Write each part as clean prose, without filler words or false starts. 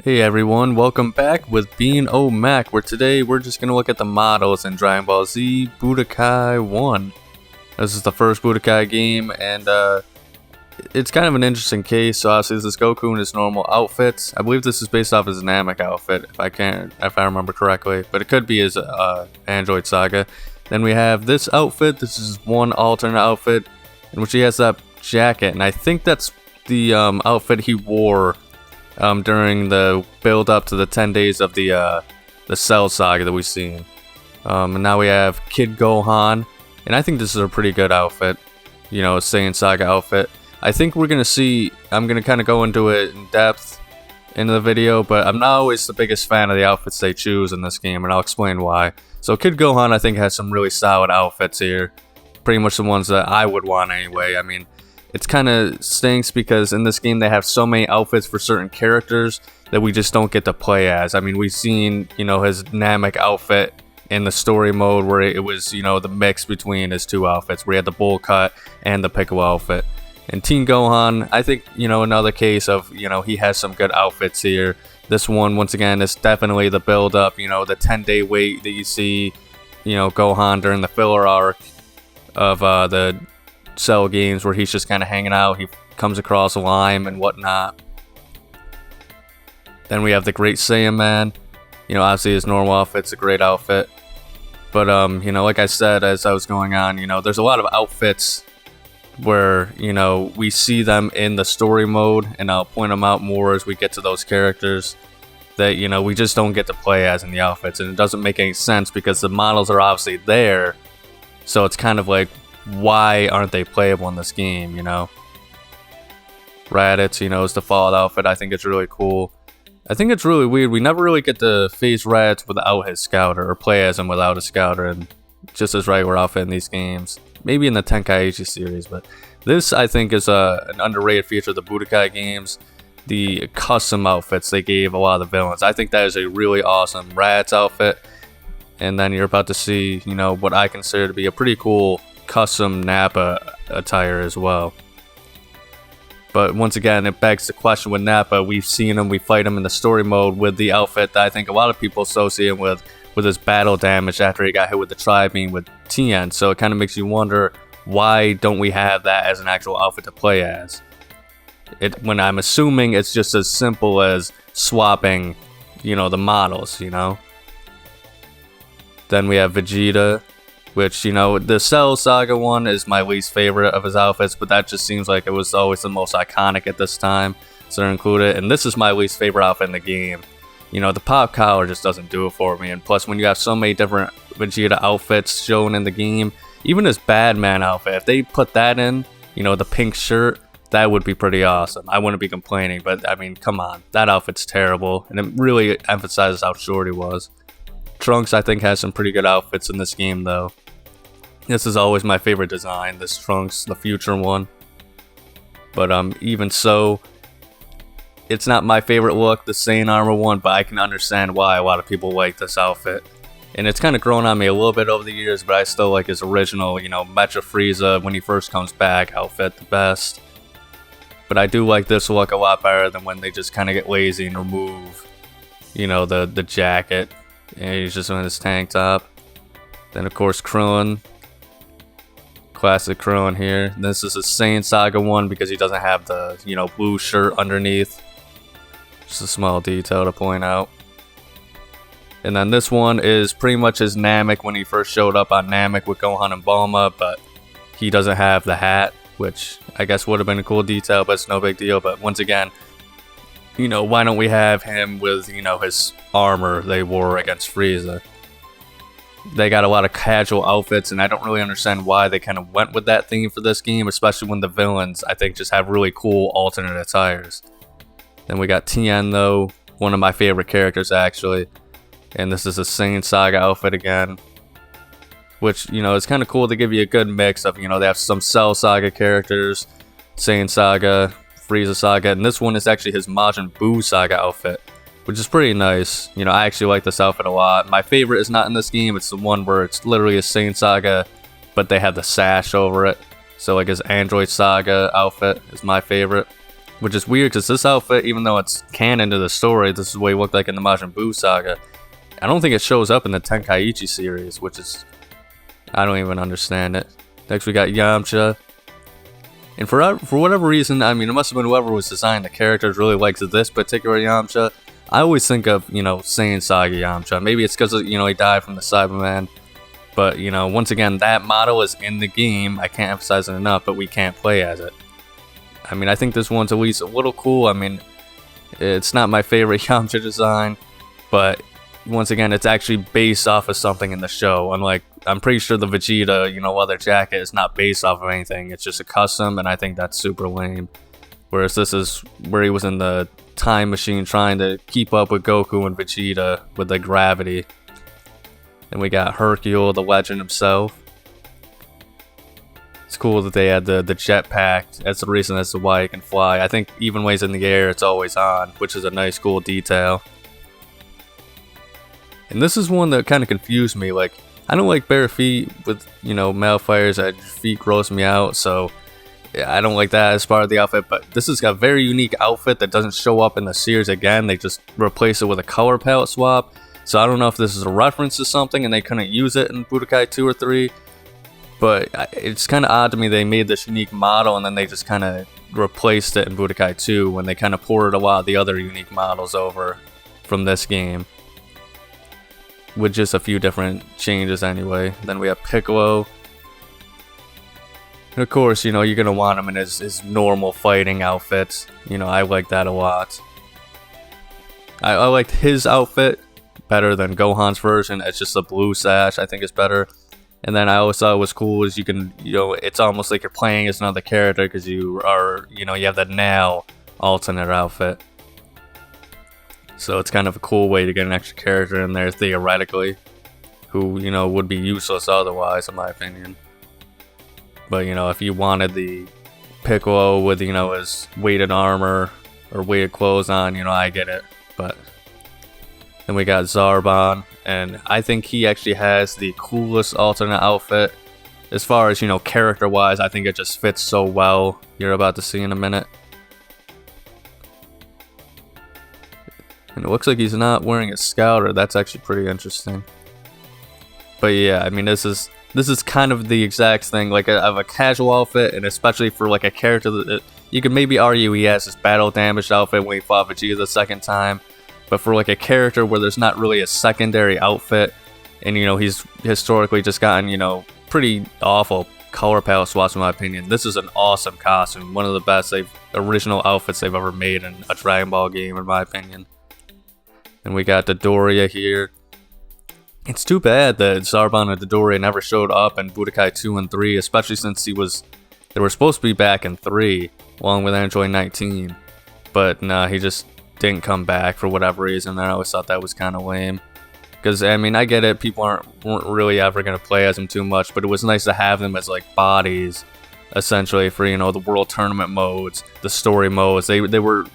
Hey everyone, welcome back with Bean O Mac, where today we're just gonna look at the models in Dragon Ball Z Budokai 1. This is the first Budokai game, and it's kind of an interesting case. So obviously this is Goku in his normal outfit. I believe this is based off his Namek outfit, if I remember correctly, but it could be his Android Saga. Then we have this outfit. This is one alternate outfit in which he has that jacket, and I think that's the outfit he wore during the build up to the 10 days of the Cell Saga that we've seen. And now we have Kid Gohan, and I think this is a pretty good outfit, you know, a Saiyan Saga outfit. I think we're gonna see, I'm gonna kind of go into it in depth in the video, but I'm not always the biggest fan of the outfits they choose in this game, and I'll explain why. So Kid Gohan, I think, has some really solid outfits here, pretty much the ones that I would want anyway. I mean, it's kind of stinks because in this game they have so many outfits for certain characters that we just don't get to play as. I mean, we've seen, you know, his Namek outfit in the story mode where it was, you know, the mix between his two outfits, where he had the bowl cut and the Piccolo outfit. And Teen Gohan, I think, you know, another case of, you know, he has some good outfits here. This one, once again, is definitely the build up, you know, the 10-day wait that you see, you know, Gohan during the filler arc of the Cell games, where he's just kind of hanging out. He comes across Lime and whatnot. Then we have the Great Saiyan Man. You know, obviously his normal outfit's a great outfit, but you know, like I said as I was going on, you know, there's a lot of outfits where, you know, we see them in the story mode, and I'll point them out more as we get to those characters that, you know, we just don't get to play as in the outfits, and it doesn't make any sense because the models are obviously there. So it's kind of like, why aren't they playable in this game, you know? Raditz, you know, is the Fallout outfit. I think it's really cool. I think it's really weird. We never really get to face Raditz without his scouter, or play as him without a scouter, and just his regular outfit in these games. Maybe in the Tenkaichi series, but this, I think, is an underrated feature of the Budokai games. The custom outfits they gave a lot of the villains. I think that is a really awesome Raditz outfit. And then you're about to see, you know, what I consider to be a pretty cool custom Nappa attire as well. But once again, it begs the question with Nappa. We've seen him, we fight him in the story mode with the outfit that I think a lot of people associate him with his battle damage after he got hit with the Tri-Beam with Tien. So it kind of makes you wonder, why don't we have that as an actual outfit to play as? When I'm assuming it's just as simple as swapping, you know, the models, you know? Then we have Vegeta, which, you know, the Cell Saga one is my least favorite of his outfits, but that just seems like it was always the most iconic at this time, so they're included. And this is my least favorite outfit in the game. You know, the pop collar just doesn't do it for me, and plus when you have so many different Vegeta outfits shown in the game, even his Badman outfit, if they put that in, you know, the pink shirt, that would be pretty awesome. I wouldn't be complaining, but I mean, come on, that outfit's terrible, and it really emphasizes how short he was. Trunks, I think, has some pretty good outfits in this game, though. This is always my favorite design, this Trunks, the future one. But even so, it's not my favorite look, the Saiyan armor one, but I can understand why a lot of people like this outfit. And it's kind of grown on me a little bit over the years, but I still like his original, you know, Mecha Frieza when he first comes back outfit the best. But I do like this look a lot better than when they just kind of get lazy and remove, you know, the jacket. And he's just in his tank top. Then of course Krillin. Classic Krillin here. This is a Saiyan Saga one because he doesn't have the, you know, blue shirt underneath. Just a small detail to point out. And then this one is pretty much his Namek when he first showed up on Namek with Gohan and Bulma, but he doesn't have the hat, which I guess would have been a cool detail, but it's no big deal. But once again, you know, why don't we have him with, you know, his armor they wore against Frieza? They got a lot of casual outfits, and I don't really understand why they kind of went with that theme for this game, especially when the villains, I think, just have really cool alternate attires. Then we got Tien, though, one of my favorite characters, actually. And this is a Saiyan Saga outfit again, which, you know, it's kind of cool to give you a good mix of, you know, they have some Cell Saga characters, Saiyan Saga, Frieza Saga, and this one is actually his Majin Buu Saga outfit, which is pretty nice. You know, I actually like this outfit a lot. My favorite is not in this game. It's the one where it's literally a Saiyan Saga, but they have the sash over it. So like his Android Saga outfit is my favorite. which is weird because this outfit, even though it's canon to the story, this is what he looked like in the Majin Buu saga. I don't think it shows up in the Tenkaichi series, which is, I don't even understand it. Next we got Yamcha. And for whatever reason, I mean, it must have been whoever was designing the characters really likes this particular Yamcha. I always think of, Saiyan Saga Yamcha. Maybe it's because, he died from the Cyberman. But, once again, that model is in the game. I can't emphasize it enough, but we can't play as it. I mean, I think this one's at least a little cool. I mean, it's not my favorite Yamcha design, but once again, it's actually based off of something in the show. Unlike, I'm pretty sure the Vegeta, leather jacket is not based off of anything. It's just a custom, and I think that's super lame. Whereas this is where he was in the time machine trying to keep up with Goku and Vegeta with the gravity. And we got Hercule, the legend himself. It's cool that they had the jetpack. That's the reason as to why he can fly. I think even when he's in the air, it's always on, which is a nice, cool detail. And this is one that kind of confused me. Like, I don't like bare feet with, malfires. Feet gross me out, so yeah, I don't like that as part of the outfit. But this has got a very unique outfit that doesn't show up in the series again. They just replace it with a color palette swap. So I don't know if this is a reference to something and they couldn't use it in Budokai 2 or 3. But it's kind of odd to me they made this unique model and then they just kind of replaced it in Budokai 2 when they kind of ported a lot of the other unique models over from this game. With just a few different changes anyway. Then we have Piccolo. And of course, you're going to want him in his normal fighting outfits. I like that a lot. I liked his outfit better than Gohan's version. It's just a blue sash, I think is better. And then I always thought it was cool is you can, it's almost like you're playing as another character because you are, you have the now alternate outfit. So it's kind of a cool way to get an extra character in there theoretically, who, would be useless otherwise in my opinion. But, if you wanted the Piccolo with, his weighted armor or weighted clothes on, I get it. But then we got Zarbon, and I think he actually has the coolest alternate outfit. As far as, character-wise, I think it just fits so well. You're about to see in a minute. And it looks like he's not wearing a scouter. That's actually pretty interesting. But yeah, I mean, this is kind of the exact thing, like of a casual outfit, and especially for like a character that you could maybe argue he has his battle damaged outfit when he fought Vegeta the second time. But for like a character where there's not really a secondary outfit, and he's historically just gotten pretty awful color palette swaps in my opinion. This is an awesome costume, one of the best original outfits they've ever made in a Dragon Ball game in my opinion. And we got Dodoria here. It's too bad that Zarbon and Dodoria never showed up in Budokai 2 and 3, especially since they were supposed to be back in 3, along with Android 19. But nah, he just didn't come back for whatever reason. I always thought that was kind of lame. Because, I mean, I get it, people weren't really ever going to play as him too much, but it was nice to have them as, like, bodies, essentially, for, the World Tournament modes, the story modes. They were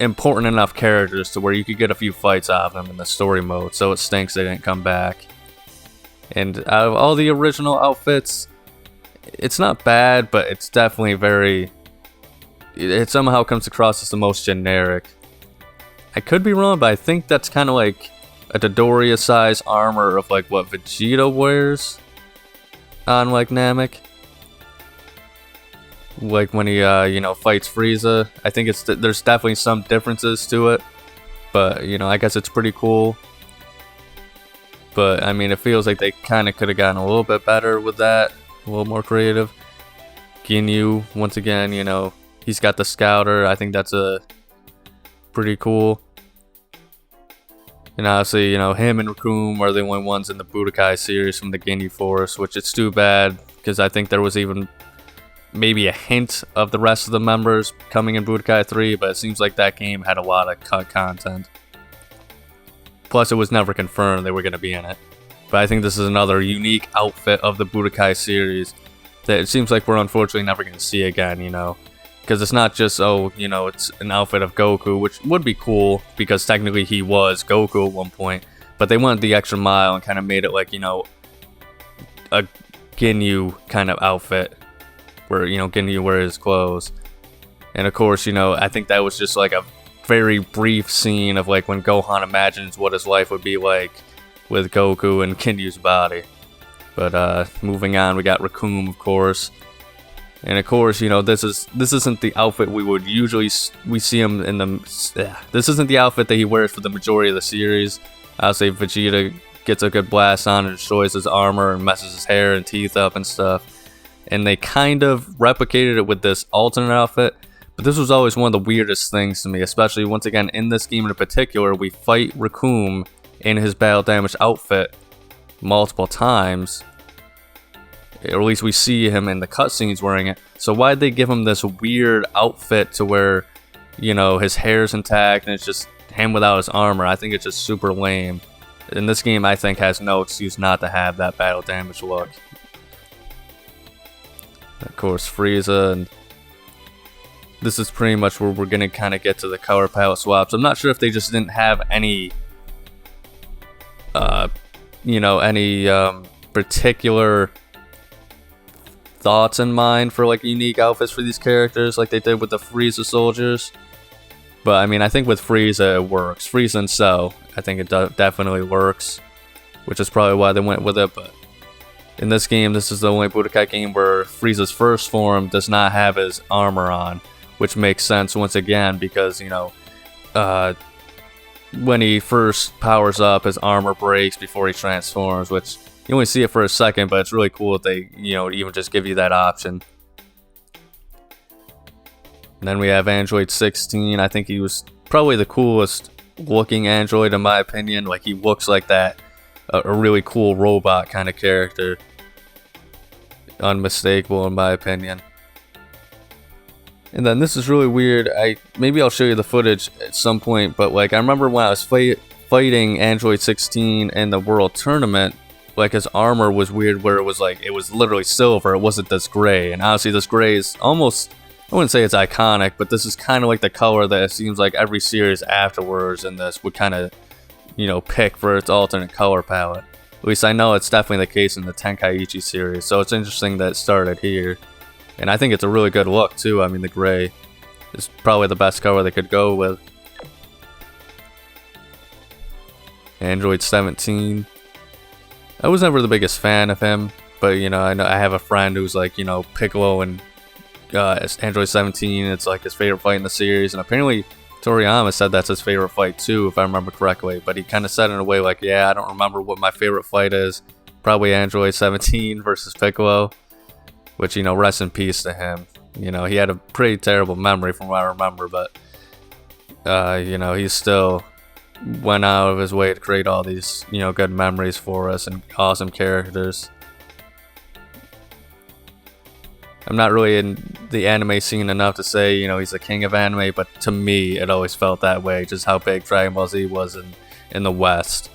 important enough characters to where you could get a few fights out of them in the story mode, so it stinks they didn't come back. And out of all the original outfits, it's not bad, but it's definitely it somehow comes across as the most generic. I could be wrong, but I think that's kind of like a Dodoria size armor of like what Vegeta wears on like Namek. Like when he fights Frieza. I think there's definitely some differences to it, but I guess it's pretty cool. But I mean, it feels like they kind of could have gotten a little bit better with that, a little more creative. Ginyu, once again, he's got the scouter. I think that's pretty cool. And obviously, him and Raccoon are the only ones in the Budokai series from the Ginyu Force, which it's too bad because I think there was even maybe a hint of the rest of the members coming in Budokai 3, but it seems like that game had a lot of cut content. Plus, it was never confirmed they were going to be in it. But I think this is another unique outfit of the Budokai series that it seems like we're unfortunately never going to see again, Because it's not just, it's an outfit of Goku, which would be cool, because technically he was Goku at one point. But they went the extra mile and kind of made it like, a Ginyu kind of outfit. Where, Ginyu wears his clothes. And of course, I think that was just like a very brief scene of like when Gohan imagines what his life would be like with Goku and Kiryu's body. But moving on, we got Raccoon, of course. And of course, this isn't the outfit we would usually see him in the. This isn't the outfit that he wears for the majority of the series. I'll say Vegeta gets a good blast on and destroys his armor and messes his hair and teeth up and stuff. And they kind of replicated it with this alternate outfit. But this was always one of the weirdest things to me, especially once again in this game in particular. We fight Raccoon in his battle damage outfit multiple times, or at least we see him in the cutscenes wearing it. So why'd they give him this weird outfit to where, his hair's intact and it's just him without his armor? I think it's just super lame. And this game, I think, has no excuse not to have that battle damage look. Of course, Frieza, and this is pretty much where we're gonna kind of get to the color palette swaps. I'm not sure if they just didn't have any particular thoughts in mind for like unique outfits for these characters like they did with the Frieza soldiers. But I mean, I think with Frieza it works. Frieza and Cell, I think it definitely works, which is probably why they went with it. But in this game, this is the only Budokai game where Frieza's first form does not have his armor on, which makes sense once again because, when he first powers up, his armor breaks before he transforms, which you only see it for a second, but it's really cool that they, even just give you that option. And then we have Android 16. I think he was probably the coolest looking android in my opinion. Like, he looks like that, a really cool robot kind of character. Unmistakable in my opinion. And then this is really weird. Maybe I'll show you the footage at some point, but like I remember when I was fighting Android 16 in the World Tournament, like his armor was weird where it was literally silver. It wasn't this gray. And honestly, this gray is almost, I wouldn't say it's iconic, but this is kind of like the color that it seems like every series afterwards in this would kind of, pick for its alternate color palette. At least I know it's definitely the case in the Tenkaichi series, so it's interesting that it started here. And I think it's a really good look too. I mean, the gray is probably the best color they could go with. Android 17. I was never the biggest fan of him, but I know I have a friend who's like, Piccolo and Android 17. It's like his favorite fight in the series, and apparently Toriyama said that's his favorite fight too, if I remember correctly. But he kind of said it in a way like, yeah, I don't remember what my favorite fight is. Probably Android 17 versus Piccolo. Which, rest in peace to him. He had a pretty terrible memory from what I remember, but, he still went out of his way to create all these, good memories for us and awesome characters. I'm not really in the anime scene enough to say, he's the king of anime, but to me, it always felt that way, just how big Dragon Ball Z was in the West.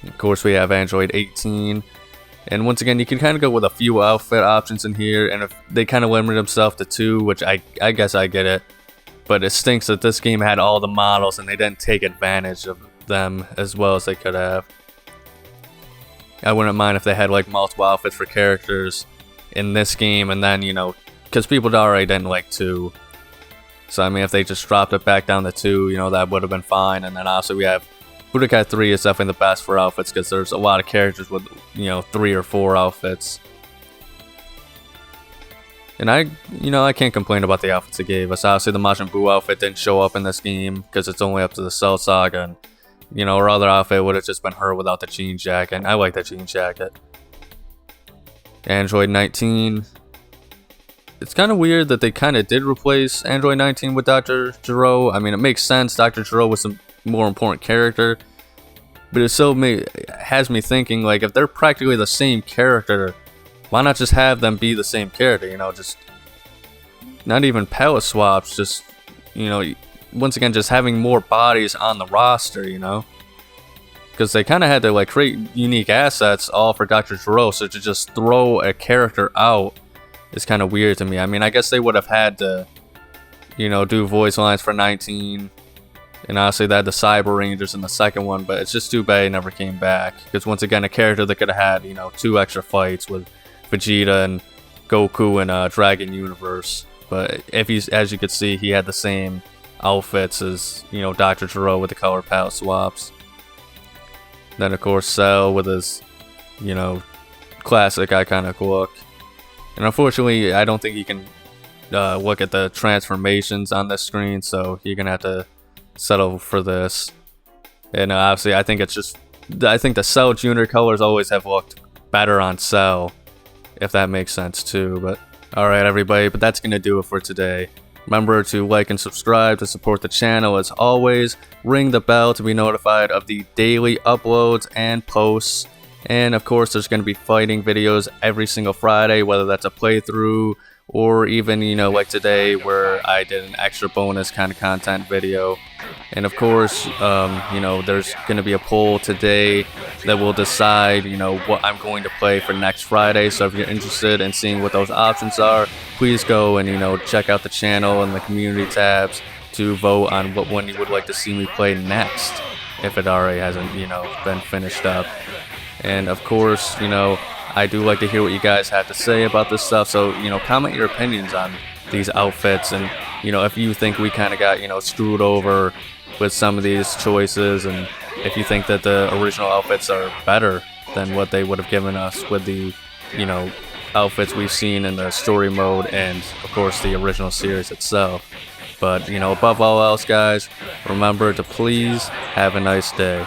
Of course, we have Android 18. And once again, you can kind of go with a few outfit options in here, and if they kind of limit themselves to 2, which I guess I get it, but it stinks that this game had all the models and they didn't take advantage of them as well as they could have. I wouldn't mind if they had like multiple outfits for characters in this game, and then, because people already didn't like 2. So I mean, if they just dropped it back down to 2, that would have been fine. And then also we have Budokai 3 is definitely the best for outfits because there's a lot of characters with, 3 or 4 outfits. And I can't complain about the outfits it gave us. Obviously, the Majin Buu outfit didn't show up in this game because it's only up to the Cell Saga. And, her other outfit would have just been her without the jean jacket. And I like the jean jacket. Android 19. It's kind of weird that they kind of did replace Android 19 with Dr. Gero. I mean, it makes sense. Dr. Gero was a more important character. But it still has me thinking, like, if they're practically the same character, why not just have them be the same character? Just not even palette swaps. Just, once again, just having more bodies on the roster, Because they kind of had to, like, create unique assets all for Dr. Gero. So to just throw a character out is kind of weird to me. I mean, I guess they would have had to, do voice lines for 19. And honestly, they had the Cyber Rangers in the second one, but it's just too bad he never came back. Because once again, a character that could have had, 2 extra fights with Vegeta and Goku in Dragon Universe. But if he's, as you can see, he had the same outfits as, you know, Dr. Gero with the color palette swaps. Then of course Cell with his, you know, classic iconic look. And unfortunately, I don't think you can look at the transformations on the screen, so you're gonna have to settle for this. And obviously, I think the Cell Junior colors always have looked better on Cell, if that makes sense too. But alright everybody, but that's gonna do it for today. Remember to like and subscribe to support the channel as always. Ring the bell to be notified of the daily uploads and posts. And of course, there's going to be fighting videos every single Friday, whether that's a playthrough or even, you know, like today where I did an extra bonus kind of content video. And of course, you know, there's going to be a poll today that will decide, you know, what I'm going to play for next Friday. So if you're interested in seeing what those options are, please go and, you know, check out the channel and the community tabs to vote on what one you would like to see me play next, if it already hasn't, you know, been finished up. And of course, you know, I do like to hear what you guys have to say about this stuff. So, you know, comment your opinions on these outfits. And, you know, if you think we kind of got, you know, screwed over with some of these choices. And if you think that the original outfits are better than what they would have given us with the, you know, outfits we've seen in the story mode and, of course, the original series itself. But, you know, above all else, guys, remember to please have a nice day.